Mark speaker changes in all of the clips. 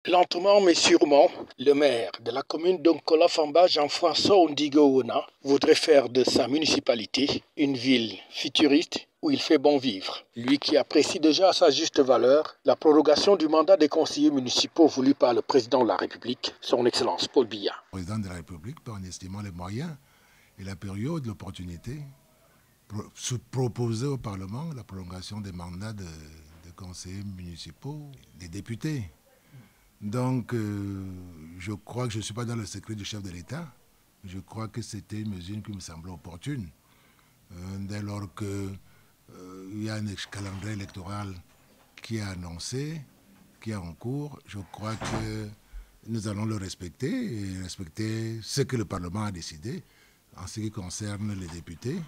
Speaker 1: Lentement mais sûrement, le maire de la commune d'Onkola-Famba, Jean-François Ondigo-Ona, voudrait faire de sa municipalité une ville futuriste où il fait bon vivre. Lui qui apprécie déjà à sa juste valeur la prorogation du mandat des conseillers municipaux voulu par le président de la République, son Excellence Paul Biya.
Speaker 2: Le président de la République, en estimant les moyens et la période, l'opportunité, proposer au Parlement la prolongation des mandats de conseillers municipaux, des députés. Donc, je crois que je ne suis pas dans le secret du chef de l'État. Je crois que c'était une mesure qui me semblait opportune. Dès lors qu'il y a un calendrier électoral qui est annoncé, qui est en cours, je crois que nous allons le respecter et respecter ce que le Parlement a décidé en ce qui concerne les députés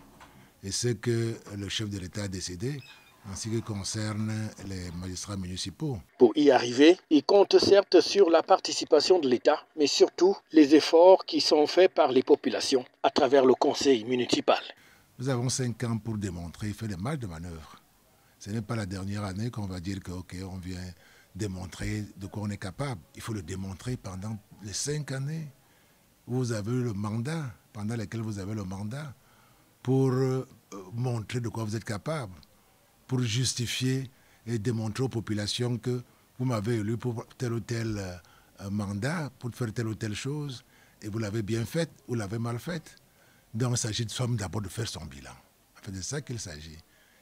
Speaker 2: et ce que le chef de l'État a décidé en ce qui concerne les magistrats municipaux.
Speaker 1: Pour y arriver, il compte certes sur la participation de l'État, mais surtout les efforts qui sont faits par les populations à travers le conseil municipal.
Speaker 2: Nous avons 5 ans pour démontrer, faire des marges de manœuvre. Ce n'est pas la dernière année qu'on va dire que on vient démontrer de quoi on est capable. Il faut le démontrer pendant les 5 années où vous avez le mandat, pendant lesquelles vous avez le mandat, pour montrer de quoi vous êtes capable, pour justifier et démontrer aux populations que vous m'avez élu pour tel ou tel mandat, pour faire telle ou telle chose, et vous l'avez bien faite ou l'avez mal faite. Donc il s'agit d'abord de faire son bilan. C'est de ça qu'il s'agit.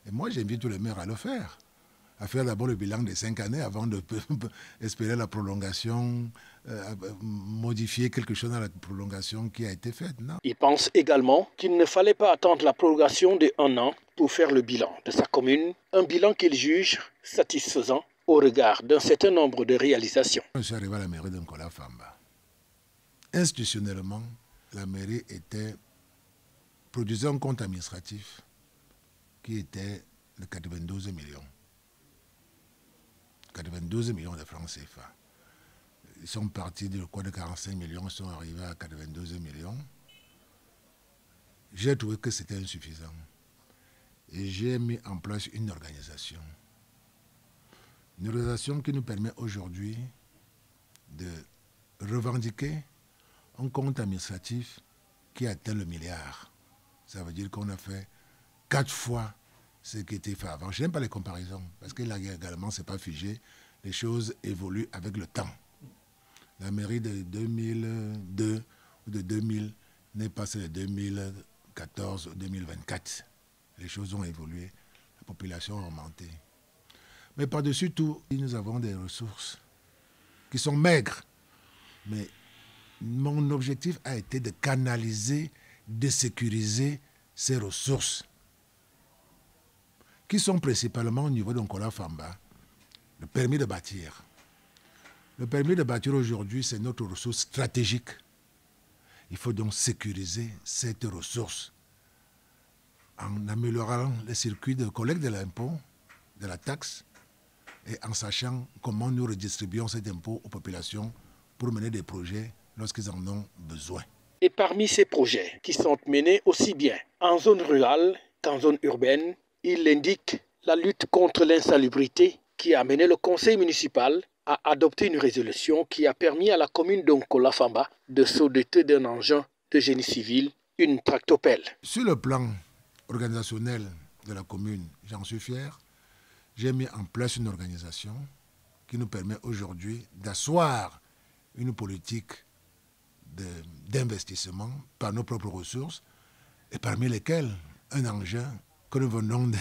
Speaker 2: Et moi, j'invite tous les maires à le faire, à faire d'abord le bilan des 5 années avant d'espérer la prolongation, modifier quelque chose dans la prolongation qui a été faite. Non.
Speaker 1: Il pense également qu'il ne fallait pas attendre la prolongation de 1 an pour faire le bilan de sa commune, un bilan qu'il juge satisfaisant au regard d'un certain nombre de réalisations.
Speaker 2: Je suis arrivé à la mairie d'Onkola-Famba. Institutionnellement, la mairie produisait un compte administratif qui était de 92 millions. 92 millions de francs CFA. Ils sont partis de 45 millions, ils sont arrivés à 92 millions. J'ai trouvé que c'était insuffisant. Et j'ai mis en place une organisation. Une organisation qui nous permet aujourd'hui de revendiquer un compte administratif qui atteint le milliard. Ça veut dire qu'on a fait 4 fois ce qui était fait avant. Je n'aime pas les comparaisons, parce que là également, ce n'est pas figé. Les choses évoluent avec le temps. La mairie de 2002 ou de 2000 n'est pas celle de 2014 ou 2024. Les choses ont évolué, la population a augmenté. Mais par-dessus tout, nous avons des ressources qui sont maigres. Mais mon objectif a été de canaliser, de sécuriser ces ressources qui sont principalement au niveau d'Onkola-Famba, le permis de bâtir. Le permis de bâtir aujourd'hui, c'est notre ressource stratégique. Il faut donc sécuriser cette ressource en améliorant les circuits de collecte de l'impôt, de la taxe, et en sachant comment nous redistribuons cet impôt aux populations pour mener des projets lorsqu'ils en ont besoin.
Speaker 1: Et parmi ces projets qui sont menés aussi bien en zone rurale qu'en zone urbaine, il indique la lutte contre l'insalubrité qui a mené le conseil municipal à adopter une résolution qui a permis à la commune d'Onkola-Famba de se doter d'un engin de génie civil, une tractopelle.
Speaker 2: Sur le plan organisationnel de la commune, j'en suis fier. J'ai mis en place une organisation qui nous permet aujourd'hui d'asseoir une politique d'investissement par nos propres ressources et parmi lesquelles un engin que nous venons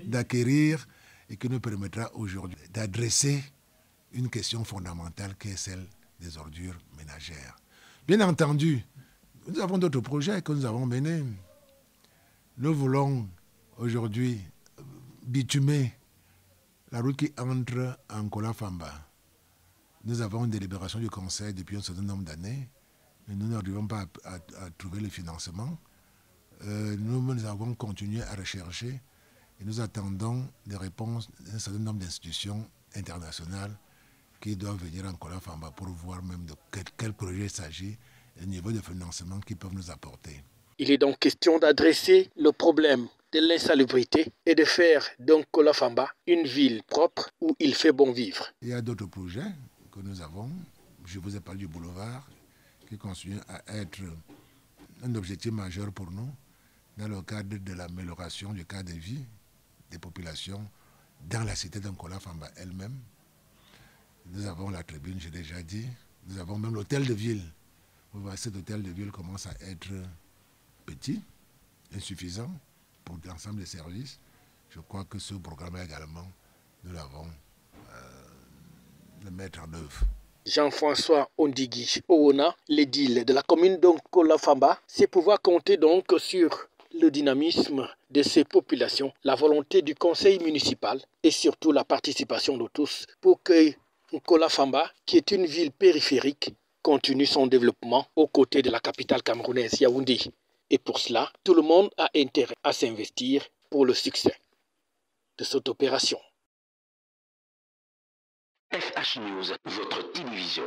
Speaker 2: d'acquérir et qui nous permettra aujourd'hui d'adresser une question fondamentale qui est celle des ordures ménagères. Bien entendu, nous avons d'autres projets que nous avons menés. Nous voulons aujourd'hui bitumer la route qui entre en Onkola-Famba. Nous avons une délibération du conseil depuis un certain nombre d'années, mais nous n'arrivons pas à trouver le financement. Nous avons continué à rechercher et nous attendons des réponses d'un certain nombre d'institutions internationales qui doivent venir en Onkola-Famba pour voir même de quel projet il s'agit et le niveau de financement qu'ils peuvent nous apporter.
Speaker 1: Il est donc question d'adresser le problème de l'insalubrité et de faire d'Onkola-Famba une ville propre où il fait bon vivre.
Speaker 2: Il y a d'autres projets que nous avons. Je vous ai parlé du boulevard qui continue à être un objectif majeur pour nous dans le cadre de l'amélioration du cadre de vie des populations dans la cité d'Nkola-Famba elle-même. Nous avons la tribune, j'ai déjà dit. Nous avons même l'hôtel de ville. Vous voyez, cet hôtel de ville commence à être petit, insuffisant pour l'ensemble des services. Je crois que ce programme également, nous l'avons le mettre en œuvre.
Speaker 1: Jean-François Ondigui Owona, l'édile de la commune d'Nkola-Famba, c'est pouvoir compter donc sur le dynamisme de ces populations, la volonté du conseil municipal et surtout la participation de tous pour que Nkola-Famba, qui est une ville périphérique, continue son développement aux côtés de la capitale camerounaise Yaoundé. Et pour cela, tout le monde a intérêt à s'investir pour le succès de cette opération.
Speaker 3: FH News, votre télévision.